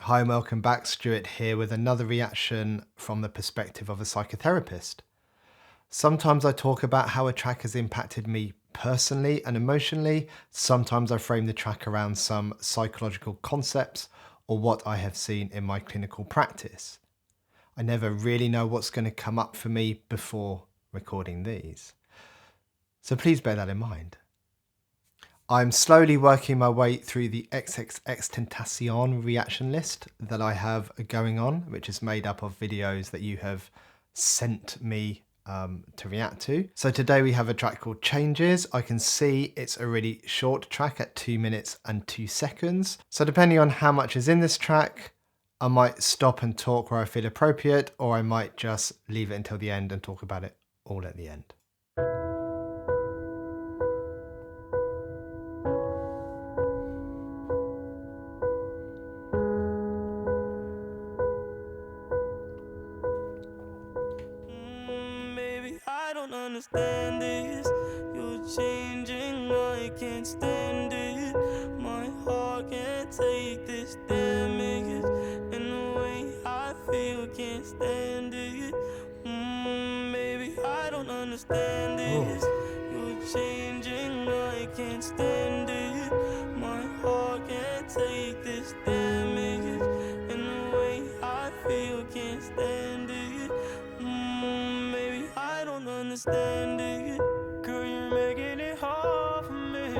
Hi and welcome back, Stuart here with another reaction from the perspective of a psychotherapist. Sometimes I talk about how a track has impacted me personally and emotionally. Sometimes I frame the track around some psychological concepts or what I have seen in my clinical practice. I never really know what's going to come up for me before recording these. So please bear that in mind. I'm slowly working my way through the XXXTentacion reaction list that I have going on, which is made up of videos that you have sent me to react to. So today we have a track called Changes. I can see it's a really short track at 2 minutes and 2 seconds. So depending on how much is in this track, I might stop and talk where I feel appropriate, or I might just leave it until the end and talk about it all at the end. Understand this, you're changing, I can't stand it. My heart can't take this damage, and the way I feel can't stand it. Maybe I don't understand this. You're changing, I can't stand it. My heart can't take this damage, and the way I feel can't stand it. Maybe I don't understand it. Girl, you're making it hard for me.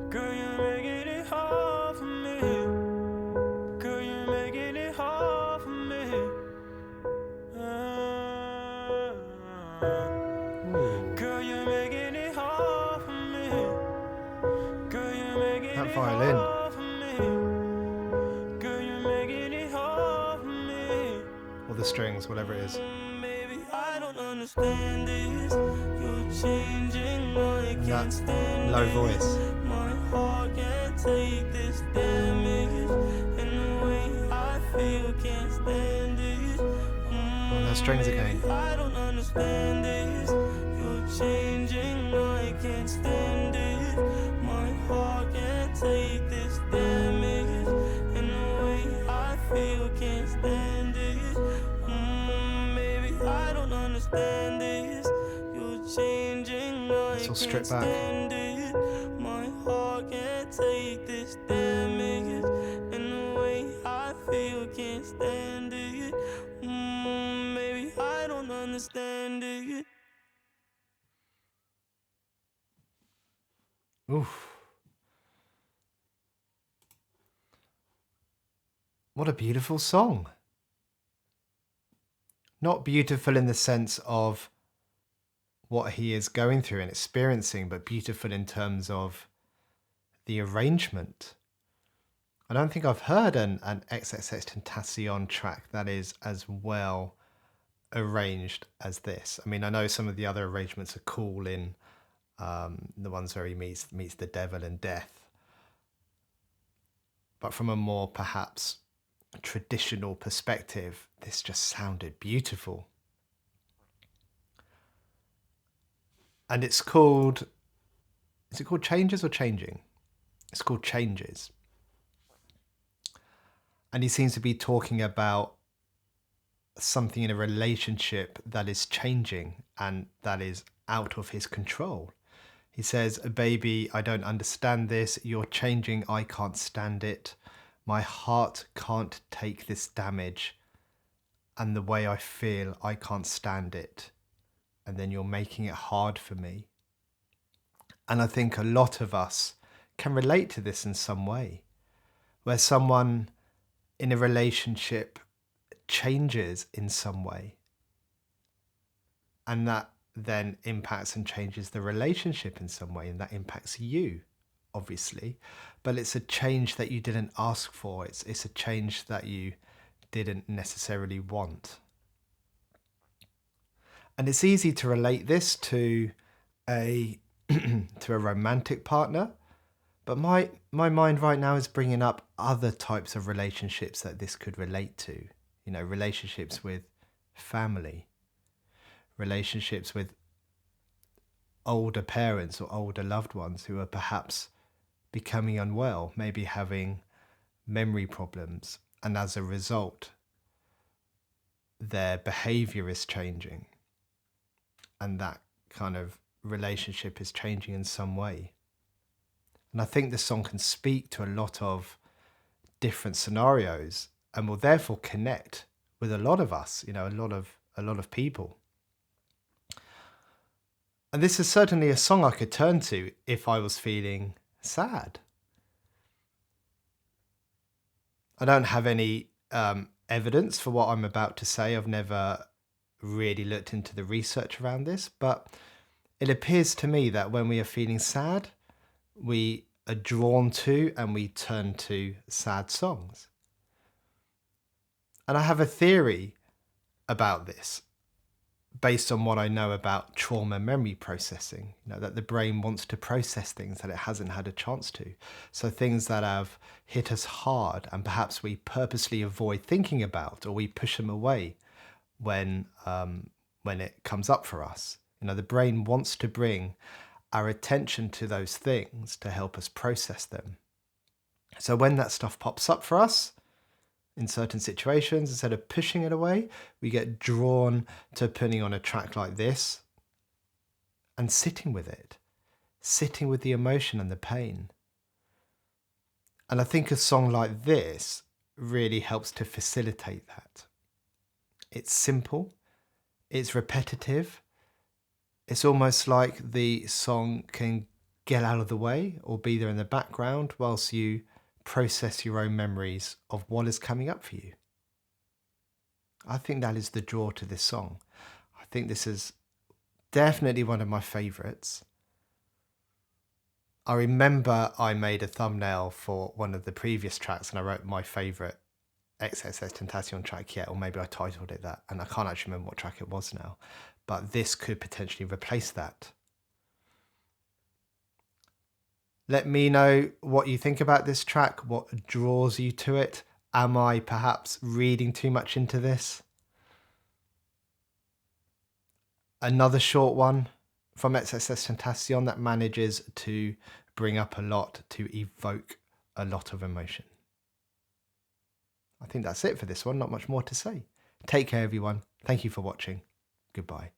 Girl, you're making it hard for me. Girl, you're making it hard for me. Girl, you're making it hard for me. Girl, you're making That it violin. hard for me. Girl, you're making it hard for me. Or the strings, whatever it is. Maybe I don't understand this. You're changing, I can't stand Low it. voice. My heart can't take this damage, and the way I feel can't stand it. Oh, those strings again. I don't understand this. You're changing, I can't stand it. My heart can't take this damage, and the way I feel can't stand it. Maybe I don't understand this. You're changing, I It's all can't stripped back. stand it. My heart can't take this damage, and the way I feel can't stand it. Maybe I don't understand it. Oof. What a beautiful song. Not beautiful in the sense of what he is going through and experiencing, but beautiful in terms of the arrangement. I don't think I've heard an XXXTentacion track that is as well arranged as this. I mean, I know some of the other arrangements are cool in the ones where he meets the devil and death. But from a more perhaps traditional perspective, this just sounded beautiful. And it's called, is it called Changes or Changing? It's called Changes. And he seems to be talking about something in a relationship that is changing and that is out of his control. He says, "Baby, I don't understand this. You're changing. I can't stand it. My heart can't take this damage. And the way I feel, I can't stand it. And then you're making it hard for me." And I think a lot of us can relate to this in some way, where someone in a relationship changes in some way, and that then impacts and changes the relationship in some way, and that impacts you, obviously, but it's a change that you didn't ask for. It's a change that you didn't necessarily want. And it's easy to relate this to a to a romantic partner, but my mind right now is bringing up other types of relationships that this could relate to. You know, relationships with family, relationships with older parents or older loved ones who are perhaps becoming unwell, maybe having memory problems, and as a result, their behaviour is changing, and that kind of relationship is changing in some way. And I think this song can speak to a lot of different scenarios and will therefore connect with a lot of us, a lot of people. And this is certainly a song I could turn to if I was feeling sad. I don't have any evidence for what I'm about to say. I've never really looked into the research around this, but it appears to me that when we are feeling sad, we are drawn to and we turn to sad songs. And I have a theory about this based on what I know about trauma memory processing, that the brain wants to process things that it hasn't had a chance to. So things that have hit us hard and perhaps we purposely avoid thinking about, or we push them away when it comes up for us. The brain wants to bring our attention to those things to help us process them. So when that stuff pops up for us, in certain situations, instead of pushing it away, we get drawn to putting on a track like this and sitting with it, sitting with the emotion and the pain. And I think a song like this really helps to facilitate that. It's simple, it's repetitive, it's almost like the song can get out of the way or be there in the background whilst you process your own memories of what is coming up for you. I think that is the draw to this song. I think this is definitely one of my favourites. I remember I made a thumbnail for one of the previous tracks and I wrote my favourite XXXTentacion track yet, or maybe I titled it that, and I can't actually remember what track it was now, but this could potentially replace that. Let me know what you think about this track, what draws you to it. Am I perhaps reading too much into this? Another short one from XXXTentacion that manages to bring up a lot, to evoke a lot of emotion. I think that's it for this one, not much more to say. Take care, everyone. Thank you for watching. Goodbye.